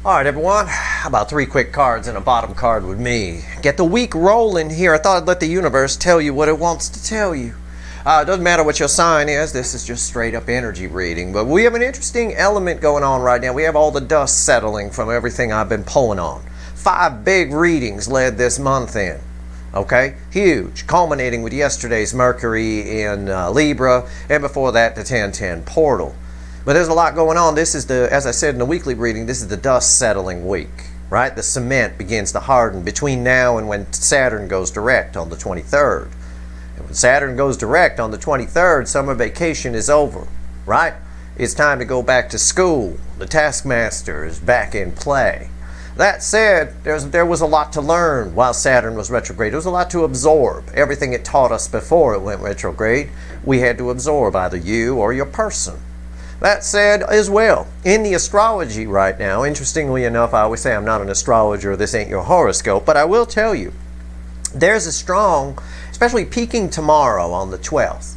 Alright everyone, how about 3 quick cards and a bottom card with me? Get the week rolling here. I thought I'd let the universe tell you what it wants to tell you. It doesn't matter what your sign is, this is just straight up energy reading. But we have an interesting element going on right now. We have all the dust settling from everything I've been pulling on. 5 big readings led this month in. Okay, huge, culminating with yesterday's Mercury in Libra, and before that the 1010 portal. But there's a lot going on. This is as I said in the weekly reading, this is the dust settling week, right? The cement begins to harden between now and when Saturn goes direct on the 23rd. And when Saturn goes direct on the 23rd, summer vacation is over, right? It's time to go back to school. The taskmaster is back in play. That said, there was a lot to learn while Saturn was retrograde. There was a lot to absorb. Everything it taught us before it went retrograde, we had to absorb, either you or your person. That said, as well, in the astrology right now, interestingly enough, I always say I'm not an astrologer, this ain't your horoscope, but I will tell you, there's a strong, especially peaking tomorrow on the 12th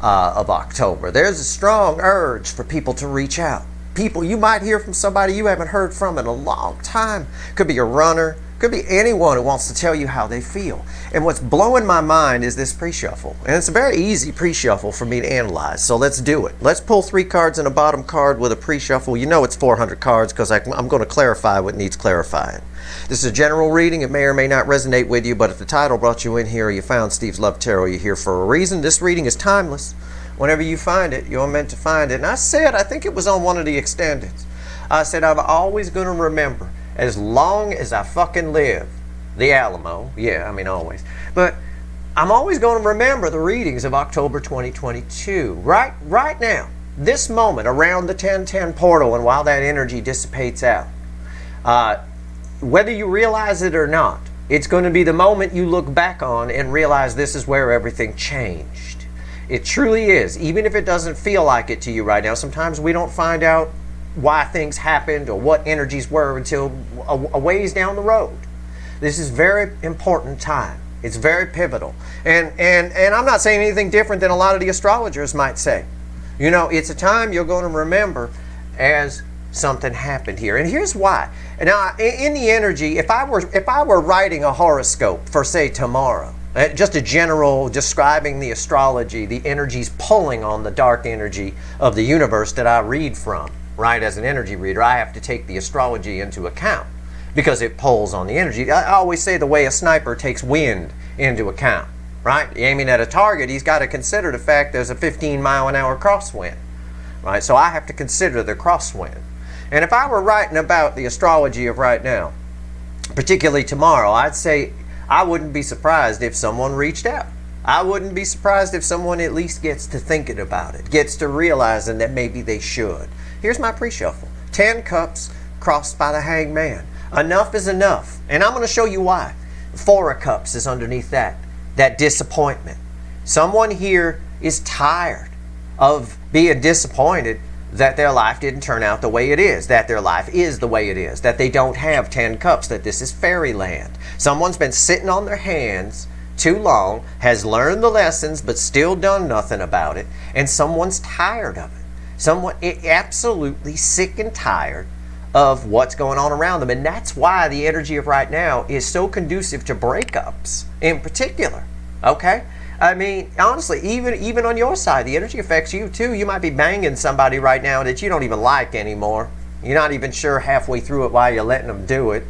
of October, there's a strong urge for people to reach out. People, you might hear from somebody you haven't heard from in a long time. Could be a runner, could be anyone who wants to tell you how they feel. And what's blowing my mind is this pre-shuffle. And it's a very easy pre-shuffle for me to analyze, so let's do it. Let's pull 3 cards and a bottom card with a pre-shuffle. You know it's 400 cards because I'm going to clarify what needs clarifying. This is a general reading. It may or may not resonate with you, but if the title brought you in here or you found Steve's Love Tarot, you're here for a reason. This reading is timeless. Whenever you find it, you're meant to find it. And I said, I think it was on one of the extendeds, I said I'm always going to remember, as long as I fucking live, the Alamo, yeah, I mean always, but I'm always going to remember the readings of October 2022. Right now, this moment around the 1010 portal, and while that energy dissipates out, whether you realize it or not, it's going to be the moment you look back on and realize this is where everything changed. It truly is, even if it doesn't feel like it to you right now. Sometimes we don't find out why things happened or what energies were until a ways down the road. This is very important time. It's very pivotal. And I'm not saying anything different than a lot of the astrologers might say. You know, it's a time you're going to remember as something happened here. And here's why. Now, in the energy, if I were writing a horoscope for, say, tomorrow, just a general describing the astrology, the energies pulling on the dark energy of the universe that I read from, right, as an energy reader, I have to take the astrology into account because it pulls on the energy. I always say the way a sniper takes wind into account, right? Aiming at a target, he's got to consider the fact there's a 15-mile-an-hour crosswind, right? So I have to consider the crosswind. And if I were writing about the astrology of right now, particularly tomorrow, I'd say I wouldn't be surprised if someone reached out. I wouldn't be surprised if someone at least gets to thinking about it, gets to realizing that maybe they should. Here's my pre-shuffle. 10 cups crossed by the hanged man. Enough is enough. And I'm going to show you why. 4 of cups is underneath that. That disappointment. Someone here is tired of being disappointed that their life didn't turn out the way it is, that their life is the way it is, that they don't have 10 cups, that this is fairyland. Someone's been sitting on their hands too long, has learned the lessons but still done nothing about it, and someone's tired of it. Someone absolutely sick and tired of what's going on around them. And that's why the energy of right now is so conducive to breakups in particular. Okay? I mean, honestly, even on your side, the energy affects you too. You might be banging somebody right now that you don't even like anymore. You're not even sure halfway through it why you're letting them do it.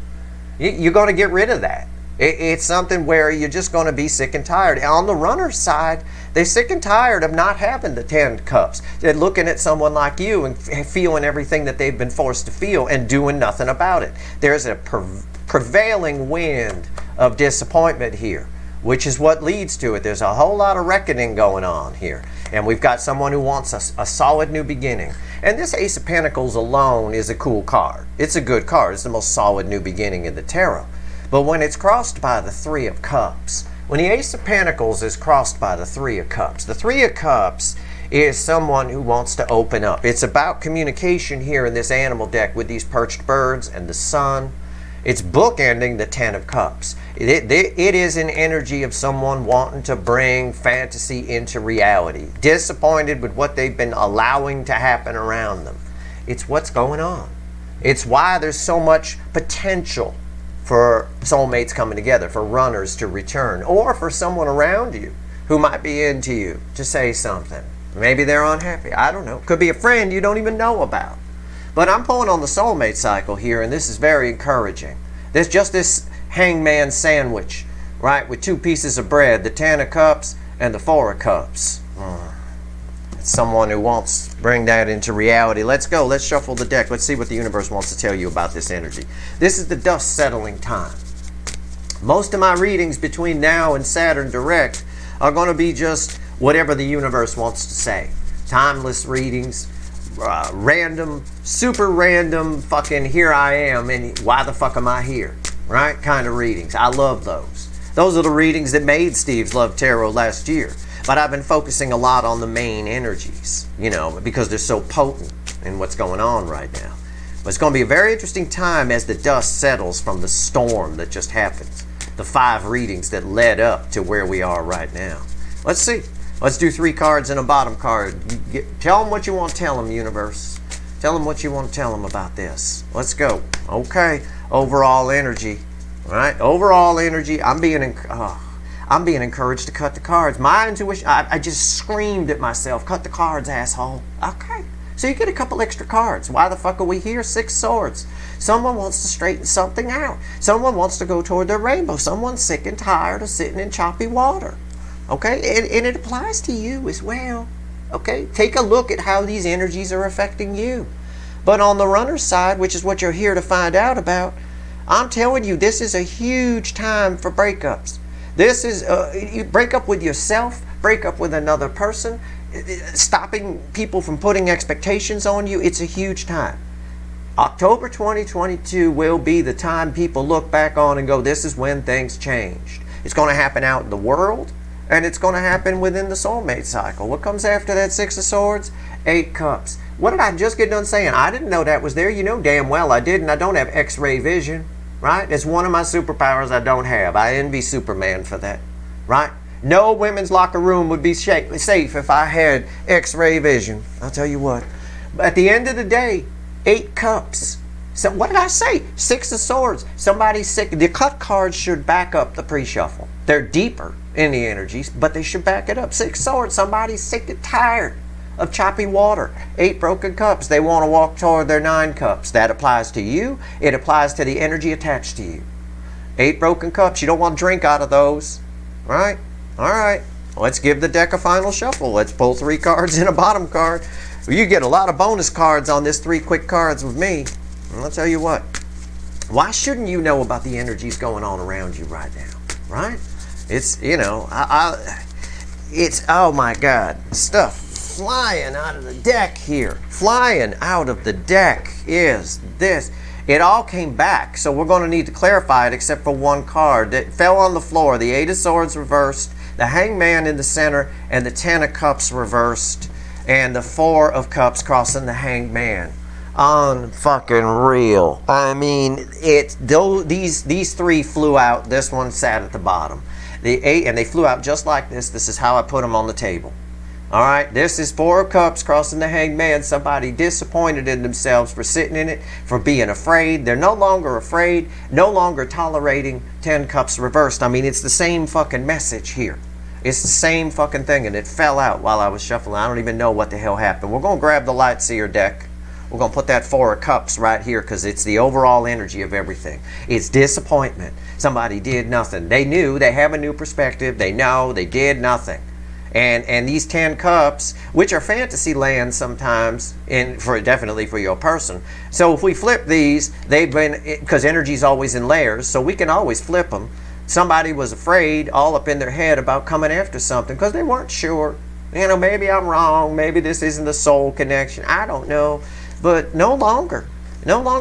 You're going to get rid of that. It's something where you're just going to be sick and tired. On the runner's side, they're sick and tired of not having the 10 cups. They're looking at someone like you and feeling everything that they've been forced to feel and doing nothing about it. There's a prevailing wind of disappointment here, which is what leads to it. There's a whole lot of reckoning going on here. And we've got someone who wants a solid new beginning. And this Ace of Pentacles alone is a cool card. It's a good card. It's the most solid new beginning in the tarot. But when it's crossed by the 3 of Cups, when the Ace of Pentacles is crossed by the 3 of Cups, the 3 of Cups is someone who wants to open up. It's about communication here in this animal deck with these perched birds and the sun. It's bookending the 10 of Cups. It is an energy of someone wanting to bring fantasy into reality, disappointed with what they've been allowing to happen around them. It's what's going on. It's why there's so much potential for soulmates coming together, for runners to return, or for someone around you who might be into you to say something. Maybe they're unhappy. I don't know. Could be a friend you don't even know about. But I'm pulling on the soulmate cycle here, and this is very encouraging. There's just this hangman sandwich, right, with 2 pieces of bread, the 10 of cups and the 4 of cups. It's someone who wants to bring that into reality. Let's go. Let's shuffle the deck. Let's see what the universe wants to tell you about this energy. This is the dust settling time. Most of my readings between now and Saturn direct are going to be just whatever the universe wants to say. Timeless readings, random, super random, fucking here I am, and why the fuck am I here, right? Kind of readings. I love those. Those are the readings that made Steve's Love Tarot last year. But I've been focusing a lot on the main energies, you know, because they're so potent in what's going on right now. But it's going to be a very interesting time as the dust settles from the storm that just happened. The 5 readings that led up to where we are right now. Let's see. Let's do 3 cards and a bottom card. Tell them what you want to tell them, universe. Tell them what you want to tell them about this. Let's go. Okay. Overall energy. All right. Overall energy. I'm being encouraged to cut the cards. My intuition, I just screamed at myself, cut the cards, asshole. Okay. So you get a couple extra cards. Why the fuck are we here? 6 swords. Someone wants to straighten something out. Someone wants to go toward their rainbow. Someone's sick and tired of sitting in choppy water. Okay? And it applies to you as well. Okay? Take a look at how these energies are affecting you. But on the runner's side, which is what you're here to find out about, I'm telling you, this is a huge time for breakups. This is, you break up with yourself, break up with another person, stopping people from putting expectations on you. It's a huge time. October 2022 will be the time people look back on and go, this is when things changed. It's going to happen out in the world, and it's going to happen within the soulmate cycle. What comes after that 6 of swords? 8 cups. What did I just get done saying? I didn't know that was there. You know damn well I didn't. I don't have X-ray vision, right? It's one of my superpowers I don't have. I envy Superman for that, right? No women's locker room would be safe if I had X-ray vision. I'll tell you what. But at the end of the day, 8 cups. So what did I say? 6 of swords. Somebody's sick. The cut cards should back up the pre-shuffle. They're deeper in the energies, but they should back it up. 6 swords. Somebody's sick and tired of choppy water. 8 broken cups. They want to walk toward their 9 cups. That applies to you. It applies to the energy attached to you. 8 broken cups. You don't want to drink out of those. Right? All right. Let's give the deck a final shuffle. Let's pull 3 cards and a bottom card. You get a lot of bonus cards on this 3 quick cards with me. And I'll tell you what. Why shouldn't you know about the energies going on around you right now? Right? It's, you know, it's, oh my God, stuff flying out of the deck here. Flying out of the deck is this. It all came back, so we're going to need to clarify it except for 1 card that fell on the floor. The 8 of swords reversed, the hangman in the center, and the 10 of cups reversed, and the 4 of cups crossing the hangman. Unfucking real. I mean, these 3 flew out. This one sat at the bottom. The 8, and they flew out just like this. This is how I put them on the table. All right, this is 4 of cups crossing the hangman. Somebody disappointed in themselves for sitting in it, for being afraid. They're no longer afraid, no longer tolerating 10 cups reversed. I mean, it's the same fucking message here. It's the same fucking thing, and it fell out while I was shuffling. I don't even know what the hell happened. We're going to grab the Light Seer deck. We're going to put that 4 of cups right here because it's the overall energy of everything. It's disappointment. Somebody did nothing. They knew. They have a new perspective. They know. They did nothing. And these 10 cups, which are fantasy land sometimes, definitely for your person. So if we flip these, they've been, because energy's always in layers, so we can always flip them. Somebody was afraid, all up in their head, about coming after something because they weren't sure. You know, maybe I'm wrong. Maybe this isn't the soul connection. I don't know. But no longer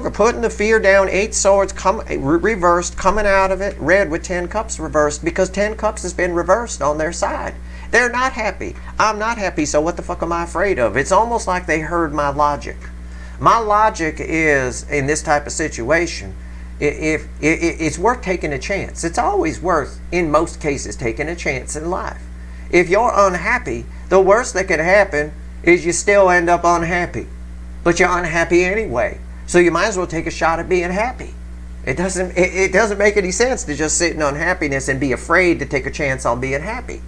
putting the fear down. 8 swords reversed, coming out of it, red with 10 cups reversed, because 10 cups has been reversed on their side. They're not happy. I'm not happy, so what the fuck am I afraid of? It's almost like they heard my logic. My logic is, in this type of situation, if it's worth taking a chance. It's always worth, in most cases, taking a chance in life. If you're unhappy, the worst that could happen is you still end up unhappy. But you're unhappy anyway. So you might as well take a shot at being happy. It doesn't make any sense to just sit in unhappiness and be afraid to take a chance on being happy.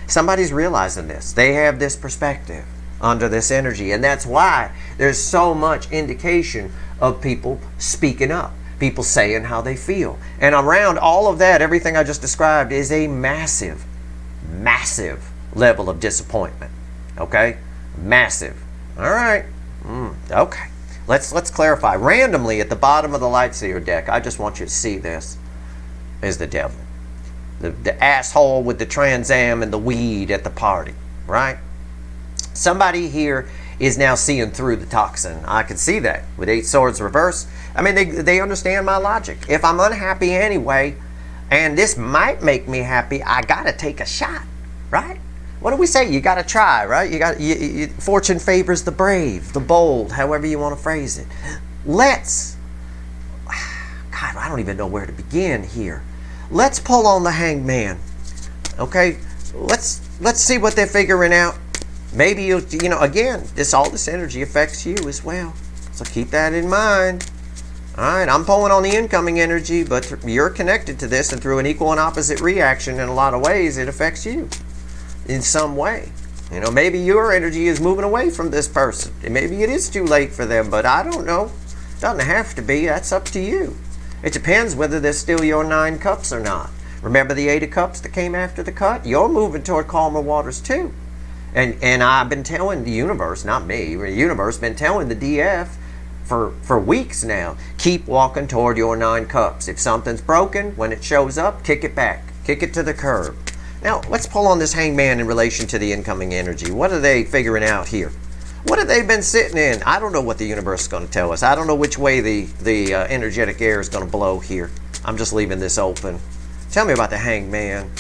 Somebody's realizing this. They have this perspective under this energy, and that's why there's so much indication of people speaking up, people saying how they feel. And around all of that, everything I just described is a massive, massive level of disappointment. Okay? Massive. All right. Okay. Let's clarify. Randomly at the bottom of the Lightseer deck, I just want you to see this, is the devil. The asshole with the Trans Am and the weed at the party, right? Somebody here is now seeing through the toxin. I can see that with 8 Swords reverse. I mean, they understand my logic. If I'm unhappy anyway, and this might make me happy, I gotta take a shot, right? What do we say? You gotta try, right? Fortune favors the brave, the bold, however you want to phrase it. God, I don't even know where to begin here. Let's pull on the Hangman. Okay, let's see what they're figuring out. Maybe again, all this energy affects you as well. So keep that in mind. All right, I'm pulling on the incoming energy, but you're connected to this, and through an equal and opposite reaction in a lot of ways, it affects you in some way. Maybe your energy is moving away from this person, and maybe it is too late for them, but I don't know. Doesn't have to be. That's up to you. It depends whether they're still your 9 cups or not. Remember the 8 of cups that came after the cut? You're moving toward calmer waters too. And I've been telling the universe, not me, the universe been telling the DF for weeks now, keep walking toward your 9 cups. If something's broken, when it shows up, kick it back. Kick it to the curb. Now, let's pull on this Hangman in relation to the incoming energy. What are they figuring out here? What have they been sitting in? I don't know what the universe is going to tell us. I don't know which way the energetic air is going to blow here. I'm just leaving this open. Tell me about the Hangman.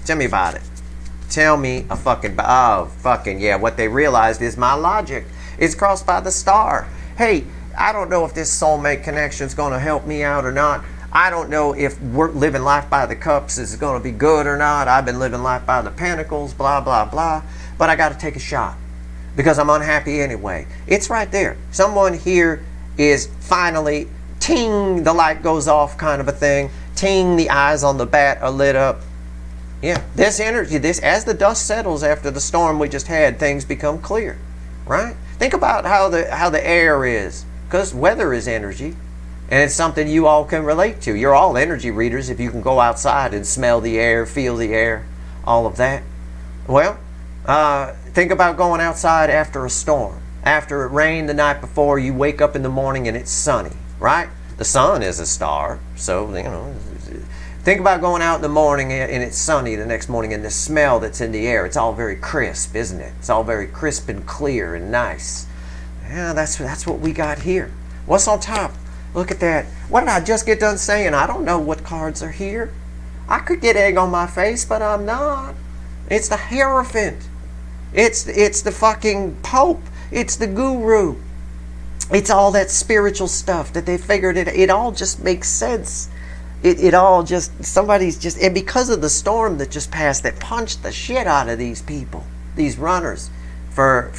Tell me about it. Tell me yeah, what they realized is my logic is crossed by the star. Hey, I don't know if this soulmate connection is going to help me out or not. I don't know if we're living life by the cups is going to be good or not. I've been living life by the pentacles, blah, blah, blah. But I got to take a shot because I'm unhappy anyway. It's right there. Someone here is finally, ting, the light goes off kind of a thing. Ting, the eyes on the bat are lit up. Yeah, this energy, as the dust settles after the storm we just had, things become clear, right? Think about how the air is, because weather is energy, and it's something you all can relate to. You're all energy readers if you can go outside and smell the air, feel the air, all of that. Well, think about going outside after a storm. After it rained the night before, you wake up in the morning and it's sunny, right? The sun is a star, so, think about going out in the morning and it's sunny the next morning, and the smell that's in the air, it's all very crisp, isn't it? It's all very crisp and clear and nice. Yeah, that's what we got here. What's on top? Look at that. What did I just get done saying? I don't know what cards are here. I could get egg on my face, but I'm not. It's the Hierophant. It's the fucking Pope. It's the Guru. It's all that spiritual stuff that they figured it all just makes sense. It all just, somebody's just, and because of the storm that just passed that punched the shit out of these people, these runners, for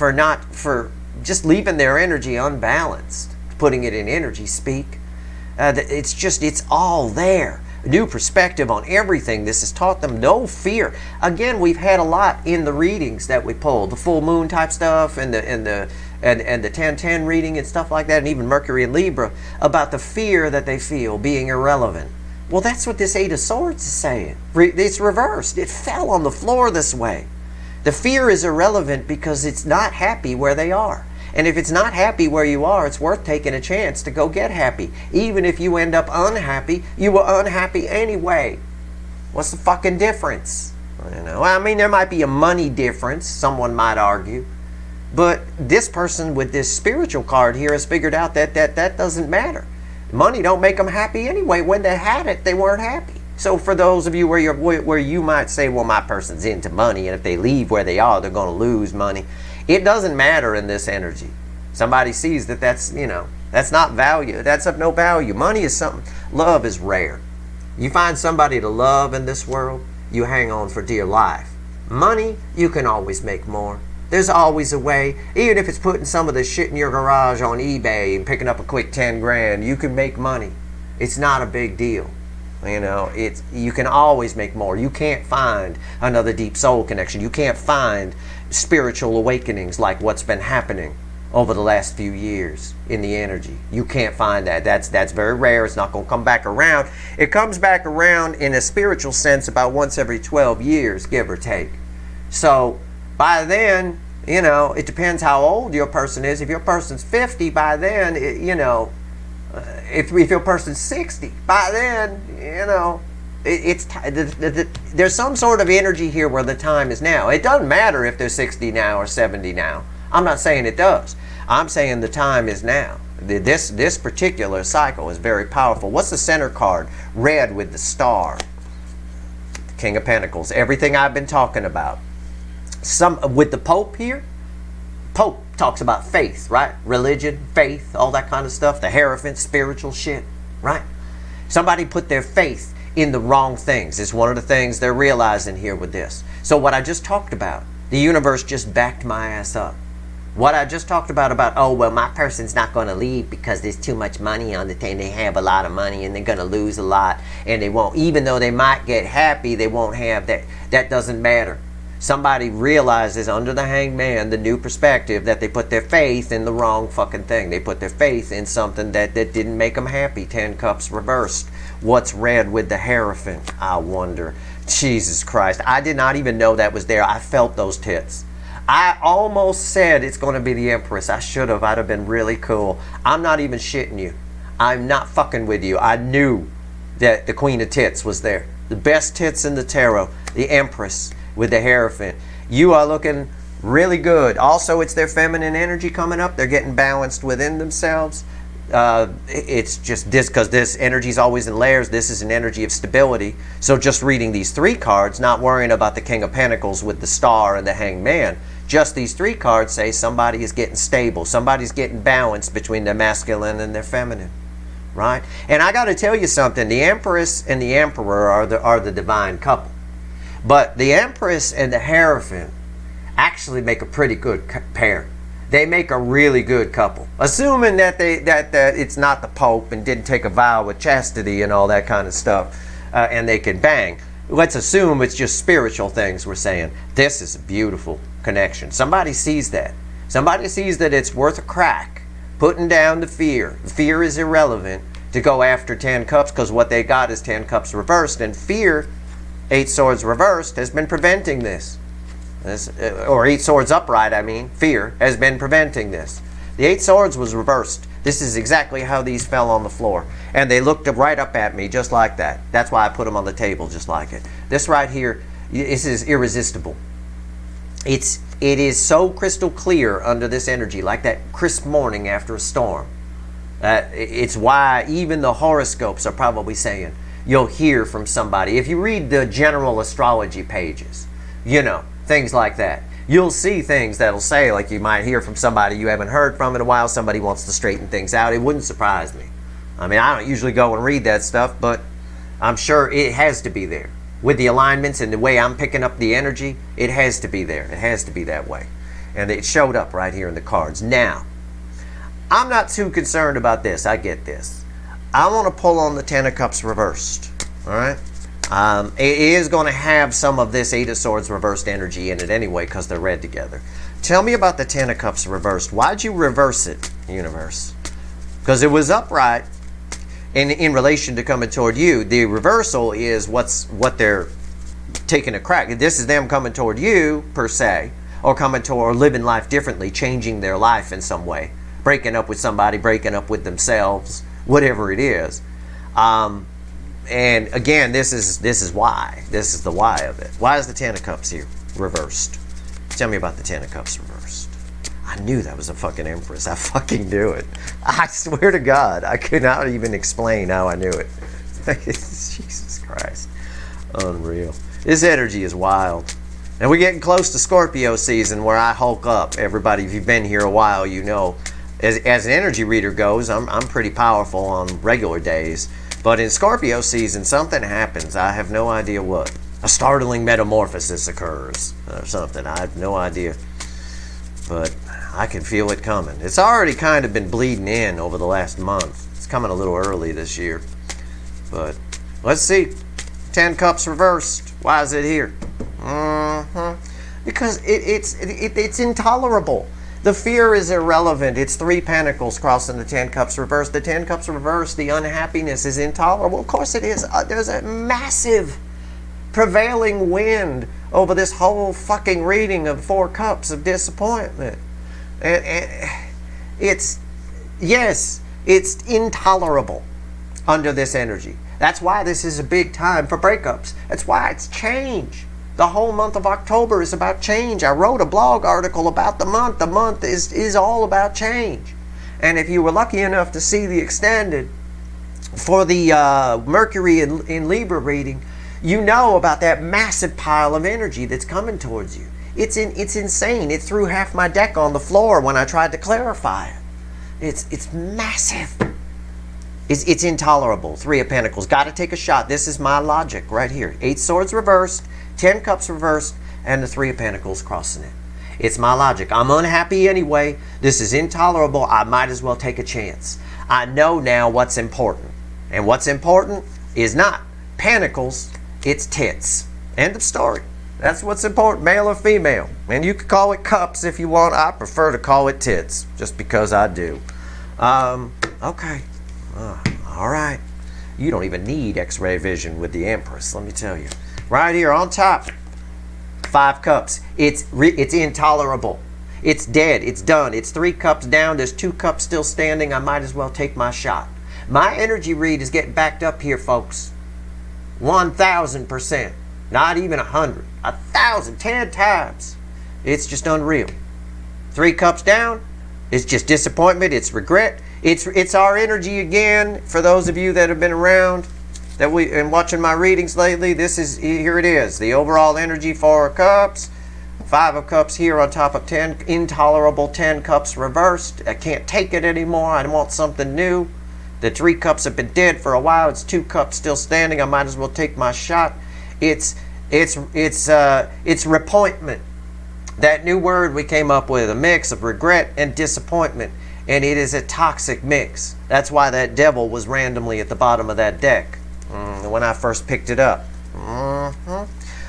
just leaving their energy unbalanced, putting it in energy speak. It's all there. New perspective on everything. This has taught them no fear. Again, we've had a lot in the readings that we pulled, the full moon type stuff and the 10-10 reading and stuff like that, and even Mercury and Libra, about the fear that they feel being irrelevant. Well, that's what this 8 of Swords is saying. It's reversed. It fell on the floor this way. The fear is irrelevant because it's not happy where they are. And if it's not happy where you are, it's worth taking a chance to go get happy. Even if you end up unhappy, you were unhappy anyway. What's the fucking difference? Well, I mean, there might be a money difference, someone might argue. But this person with this spiritual card here has figured out that doesn't matter. Money don't make them happy anyway. When they had it, they weren't happy. So for those of you where you might say, well, my person's into money, and if they leave where they are, they're going to lose money. It doesn't matter in this energy. Somebody sees that's not value. That's of no value. Money is something. Love is rare. You find somebody to love in this world, you hang on for dear life. Money, you can always make more. There's always a way. Even if it's putting some of the shit in your garage on eBay and picking up a quick 10 grand, you can make money. It's not a big deal. You know, you can always make more. You can't find another deep soul connection. You can't find spiritual awakenings like what's been happening over the last few years in the energy. You can't find that. That's very rare. It's not going to come back around. It comes back around in a spiritual sense about once every 12 years, give or take. So by then, you know, it depends how old your person is. If your person's 50, by then, you know, if your person's 60, by then, you know, there's some sort of energy here where the time is now. It doesn't matter if they're 60 now or 70 now. I'm not saying it does. I'm saying the time is now. This particular cycle is very powerful. What's the center card? Red with the star. The King of Pentacles. Everything I've been talking about. With the Pope here, Pope talks about faith, right? Religion, faith, all that kind of stuff. The Hierophant, spiritual shit, right? Somebody put their faith in the wrong things. It's one of the things they're realizing here with this. So what I just talked about, the universe just backed my ass up. What I just talked about, oh, well, my person's not going to leave because there's too much money on the thing. They have a lot of money and they're going to lose a lot. And they won't, even though they might get happy, they won't have that. That doesn't matter. Somebody realizes under the Hangman, the new perspective, that they put their faith in the wrong fucking thing. They put their faith in something that didn't make them happy. 10 cups reversed. What's red with the Hierophant? I wonder. Jesus Christ. I did not even know that was there. I felt those tits. I almost said it's going to be the Empress. I should have. I'd have been really cool. I'm not even shitting you. I'm not fucking with you. I knew that the Queen of Tits was there. The best tits in the tarot. The Empress with the Hierophant. You are looking really good. Also, it's their feminine energy coming up. They're getting balanced within themselves. It's just this, because this energy is always in layers. This is an energy of stability. So just reading these 3 cards, not worrying about the King of Pentacles with the Star and the Hangman. Just these 3 cards say somebody is getting stable. Somebody's getting balanced between their masculine and their feminine. Right? And I got to tell you something. The Empress and the Emperor are the divine couple. But the Empress and the Hierophant actually make a pretty good pair. They make a really good couple. Assuming that that it's not the Pope and didn't take a vow of chastity and all that kind of stuff, and they can bang. Let's assume it's just spiritual things we're saying. This is a beautiful connection. Somebody sees that. Somebody sees that it's worth a crack. Putting down the fear. Fear is irrelevant to go after 10 cups, because what they got is 10 cups reversed, and fear, 8 swords reversed, has been preventing this. Or 8 swords upright, I mean. Fear has been preventing this. The 8 swords was reversed. This is exactly how these fell on the floor. And they looked right up at me just like that. That's why I put them on the table just like it. This right here, this is irresistible. It is so crystal clear under this energy, like that crisp morning after a storm. It's why even the horoscopes are probably saying, you'll hear from somebody. If you read the general astrology pages, you know, things like that, you'll see things that'll say, like, you might hear from somebody you haven't heard from in a while. Somebody wants to straighten things out. It wouldn't surprise me. I mean, I don't usually go and read that stuff, but I'm sure it has to be there. With the alignments and the way I'm picking up the energy, it has to be there. It has to be that way. And it showed up right here in the cards. Now, I'm not too concerned about this. I get this. I want to pull on the 10 of Cups reversed. All right? It is going to have some of this 8 of Swords reversed energy in it anyway, because they're read together. Tell me about the 10 of Cups reversed. Why'd you reverse it, universe? Because it was upright in relation to coming toward you. The reversal is what they're taking a crack. This is them coming toward you, per se, or coming toward, or living life differently, changing their life in some way. Breaking up with somebody, breaking up with themselves, whatever it is. And again, this is why. This is the why of it. Why is the 10 of Cups here reversed? Tell me about the 10 of Cups reversed. I knew that was a fucking Empress. I fucking knew it. I swear to God, I could not even explain how I knew it. Jesus Christ. Unreal. This energy is wild. And we're getting close to Scorpio season, where I hulk up. Everybody, if you've been here a while, you know, as an energy reader goes, I'm pretty powerful on regular days. But in Scorpio season, something happens. I have no idea what. A startling metamorphosis occurs or something. I have no idea. but I can feel it coming. It's already kind of been bleeding in over the last month. It's coming a little early this year. But let's see. 10 cups reversed. Why is it here? Because it's intolerable. The fear is irrelevant. It's 3 pentacles crossing the 10 cups reversed. The 10 cups reversed, the unhappiness is intolerable. Of course it is. There's a massive prevailing wind over this whole fucking reading of 4 cups of disappointment. And it's intolerable under this energy. That's why this is a big time for breakups. That's why it's change. The whole month of October is about change. I wrote a blog article about the month. The month is all about change. And if you were lucky enough to see the extended for the Mercury in Libra reading, you know about that massive pile of energy that's coming towards you. It's insane. It threw half my deck on the floor when I tried to clarify it. It's massive. It's intolerable. 3 of Pentacles. Got to take a shot. This is my logic right here. 8 Swords reversed, 10 Cups reversed, and the 3 of Pentacles crossing it. It's my logic. I'm unhappy anyway. This is intolerable. I might as well take a chance. I know now what's important. And what's important is not Pentacles, it's tits. End of story. That's what's important, male or female. And you can call it cups if you want. I prefer to call it tits, just because I do. Okay. All right. You don't even need X-ray vision with the Empress, let me tell you. Right here on top, 5 cups. It's intolerable. It's dead. It's done. It's 3 cups down. There's 2 cups still standing. I might as well take my shot. My energy read is getting backed up here, folks. 1,000%. Not even 100. 1,000. 10 times. It's just unreal. 3 cups down. It's just disappointment. It's regret. It's our energy again. For those of you that have been around and watching my readings lately, here it is. The overall energy, 4 of Cups, 5 of Cups here on top of 10. Intolerable 10 cups reversed. I can't take it anymore. I want something new. The 3 cups have been dead for a while. It's 2 cups still standing. I might as well take my shot. It's repointment. That new word we came up with, a mix of regret and disappointment. And it is a toxic mix. That's why that devil was randomly at the bottom of that deck when I first picked it up.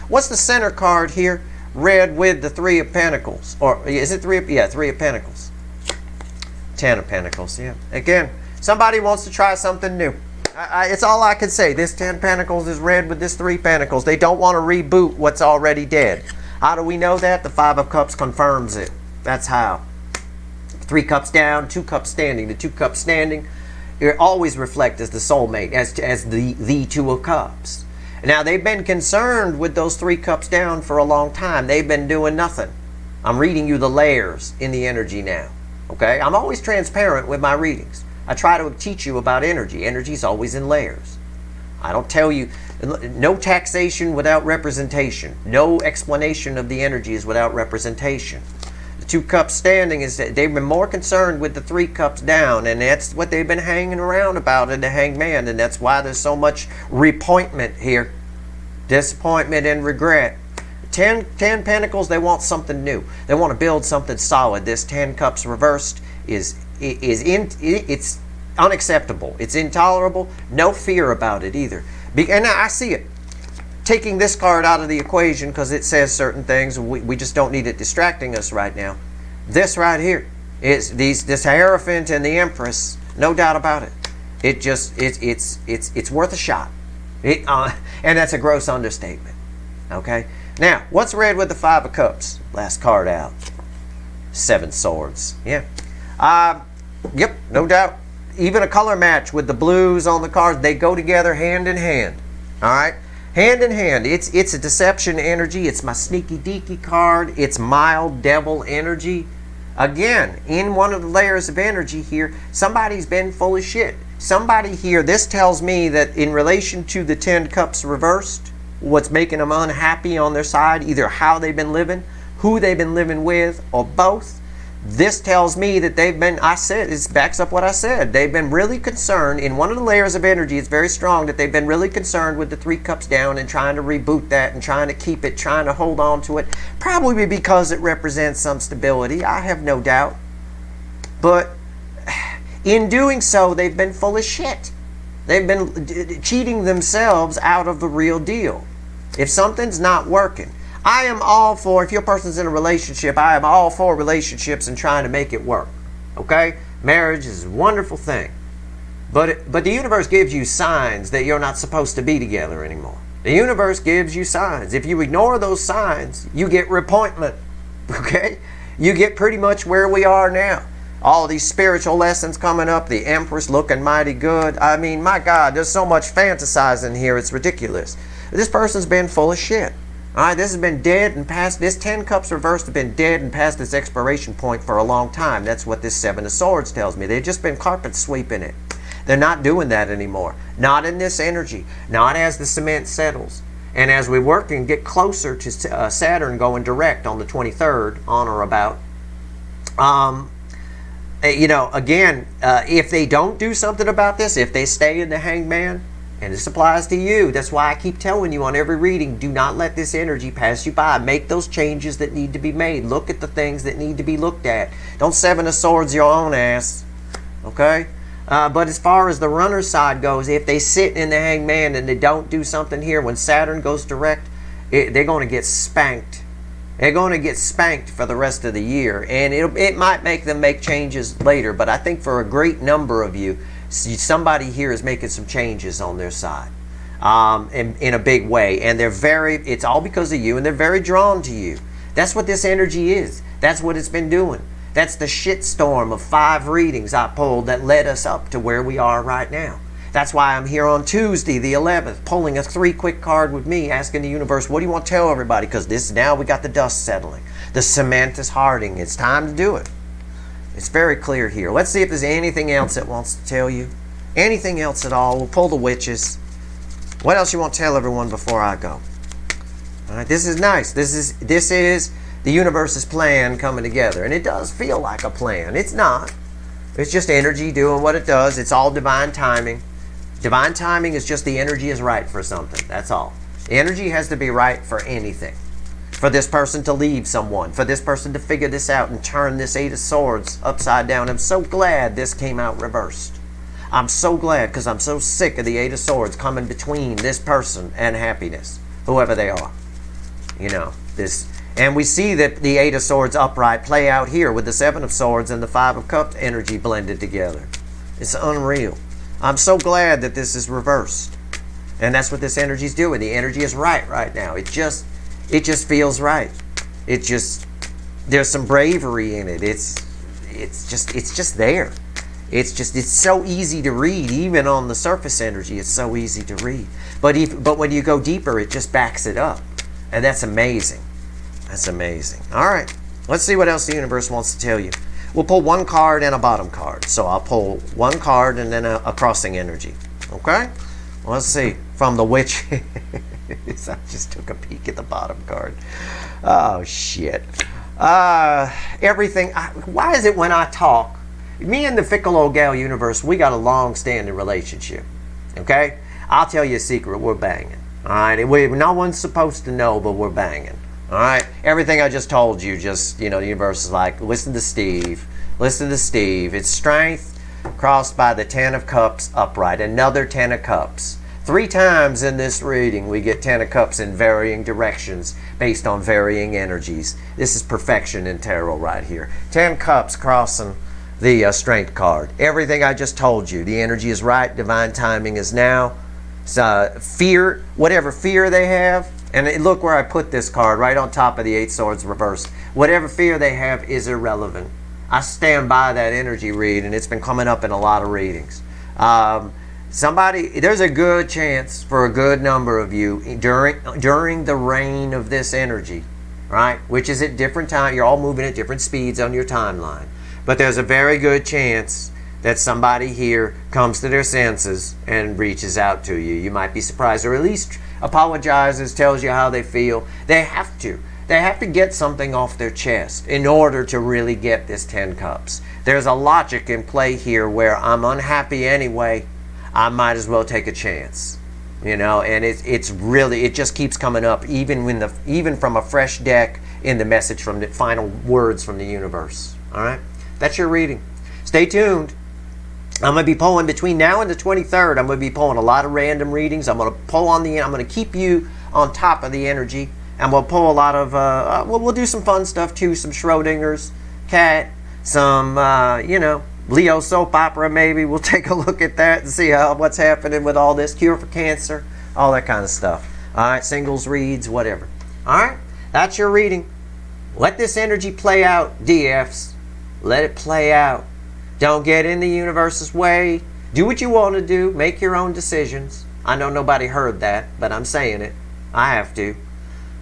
What's the center card here? Red with the 3 of Pentacles. Or is it 3 of... Yeah, 3 of Pentacles. 10 of Pentacles, yeah. Again, somebody wants to try something new. It's all I can say. This 10 Pentacles is red with this 3 Pentacles. They don't want to reboot what's already dead. How do we know that? The 5 of Cups confirms it. That's how. 3 cups down, 2 cups standing. The 2 cups standing always reflect as the soulmate, as the 2 of Cups. Now, they've been concerned with those 3 cups down for a long time. They've been doing nothing. I'm reading you the layers in the energy now. Okay? I'm always transparent with my readings. I try to teach you about energy. Energy is always in layers. I don't tell you, no taxation without representation. No explanation of the energy is without representation. The 2 cups standing is that they've been more concerned with the 3 cups down, and that's what they've been hanging around about in the Hangman, and that's why there's so much repointment here. Disappointment and regret. 10 Pentacles, they want something new. They want to build something solid. This 10 cups reversed it's unacceptable. It's intolerable. No fear about it either. And I see it. Taking this card out of the equation because it says certain things. We just don't need it distracting us right now. This right here is this Hierophant and the Empress. No doubt about it. It's worth a shot. And that's a gross understatement. Okay. Now, what's red with the 5 of Cups? Last card out. 7 Swords. Yeah. Yep. No doubt. Even a color match with the blues on the cards. They go together hand in hand. All right. Hand in hand. It's a deception energy. It's my sneaky deaky card. It's mild devil energy. Again, in one of the layers of energy here, somebody's been full of shit. Somebody here, this tells me that in relation to the 10 cups reversed, what's making them unhappy on their side, either how they've been living, who they've been living with, or both, This tells me that they've been, it backs up what I said. They've been really concerned, in one of the layers of energy, it's very strong, that they've been really concerned with the 3 cups down and trying to reboot that and trying to keep it, trying to hold on to it. Probably because it represents some stability, I have no doubt. But in doing so, they've been full of shit. They've been cheating themselves out of the real deal. If something's not working, I am all for, if your person's in a relationship, I am all for relationships and trying to make it work. Okay? Marriage is a wonderful thing. But the universe gives you signs that you're not supposed to be together anymore. The universe gives you signs. If you ignore those signs, you get reappointment. Okay? You get pretty much where we are now. All these spiritual lessons coming up, the Empress looking mighty good. I mean, my God, there's so much fantasizing here, it's ridiculous. This person's been full of shit. All right, this has been dead and past. This 10 cups reversed have been dead and past its expiration point for a long time. That's what this 7 of Swords tells me. They've just been carpet sweeping it. They're not doing that anymore. Not in this energy. Not as the cement settles. And as we work and get closer to Saturn going direct on the 23rd, on or about, you know, again, if they don't do something about this, if they stay in the Hangman, and this applies to you. That's why I keep telling you on every reading, do not let this energy pass you by. Make those changes that need to be made. Look at the things that need to be looked at. Don't 7 of Swords your own ass. Okay? But as far as the runner side goes, if they sit in the Hangman and they don't do something here, when Saturn goes direct, they're going to get spanked. They're going to get spanked for the rest of the year. And it might make them make changes later. But I think for a great number of you, somebody here is making some changes on their side in a big way, and it's all because of you, and they're very drawn to you. That's what this energy is. That's what it's been doing. That's the shitstorm of 5 readings I pulled that led us up to where we are right now. That's why I'm here on Tuesday the 11th pulling a 3 quick card with me, asking the universe, what do you want to tell everybody? Because now we got the dust settling. The cement is hardening. It's time to do it. It's very clear here. Let's see if there's anything else it wants to tell you. Anything else at all. We'll pull the witches. What else you want to tell everyone before I go? All right, this is nice. This is the universe's plan coming together. And it does feel like a plan. It's not. It's just energy doing what it does. It's all divine timing. Divine timing is just the energy is right for something. That's all. The energy has to be right for anything. For this person to leave someone, for this person to figure this out and turn this 8 of Swords upside down. I'm so glad this came out reversed. I'm so glad, because I'm so sick of the 8 of Swords coming between this person and happiness, whoever they are. You know, this, and we see that the 8 of Swords upright play out here with the 7 of Swords and the 5 of Cups energy blended together. It's unreal. I'm so glad that this is reversed. And that's what this energy is doing. The energy is right now. It just feels right. There's some bravery in it. It's just there. It's so easy to read. Even on the surface energy, it's so easy to read. But when you go deeper, it just backs it up. And that's amazing. That's amazing. All right. Let's see what else the universe wants to tell you. We'll pull 1 card and a bottom card. So I'll pull 1 card and then a crossing energy. Okay? Well, let's see. From the witch. I just took a peek at the bottom card. Oh, shit. Everything. Why is it when I talk, me and the fickle old gal universe, we got a long-standing relationship. Okay? I'll tell you a secret. We're banging. All right? No one's supposed to know, but we're banging. All right? Everything I just told you, the universe is like, listen to Steve. Listen to Steve. It's strength crossed by the 10 of Cups upright. Another 10 of Cups. 3 times in this reading, we get 10 of Cups in varying directions based on varying energies. This is perfection in tarot right here. 10 Cups crossing the strength card. Everything I just told you. The energy is right. Divine timing is now. Fear, whatever fear they have. And look where I put this card, right on top of the 8 Swords reversed. Whatever fear they have is irrelevant. I stand by that energy read, and it's been coming up in a lot of readings. There's a good chance for a good number of you during the reign of this energy, right? Which is at different times. You're all moving at different speeds on your timeline. But there's a very good chance that somebody here comes to their senses and reaches out to you. You might be surprised, or at least apologizes, tells you how they feel. They have to. They have to get something off their chest in order to really get this 10 cups. There's a logic in play here where I'm unhappy anyway. I might as well take a chance. You know, and it's really, it just keeps coming up even from a fresh deck in the message from the final words from the universe. All right? That's your reading. Stay tuned. I'm going to be pulling between now and the 23rd. I'm going to be pulling a lot of random readings. I'm going to pull I'm going to keep you on top of the energy. And we'll pull a lot of, we'll do some fun stuff too. Some Schrodinger's cat, some, Leo soap opera maybe. We'll take a look at that and see what's happening with all this. Cure for cancer, all that kind of stuff. All right, singles reads, whatever. All right, that's your reading. Let this energy play out, DFs. Let it play out. Don't get in the universe's way. Do what you want to do. Make your own decisions. I know nobody heard that, but I'm saying it. I have to.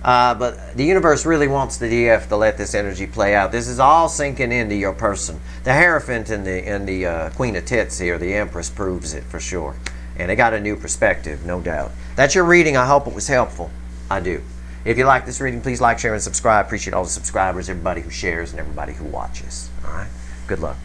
But the universe really wants the DF to let this energy play out. This is all sinking into your person. The Hierophant and the Queen of Tits here, the Empress, proves it for sure. And they got a new perspective, no doubt. That's your reading. I hope it was helpful. I do. If you like this reading, please like, share, and subscribe. Appreciate all the subscribers, everybody who shares, and everybody who watches. All right? Good luck.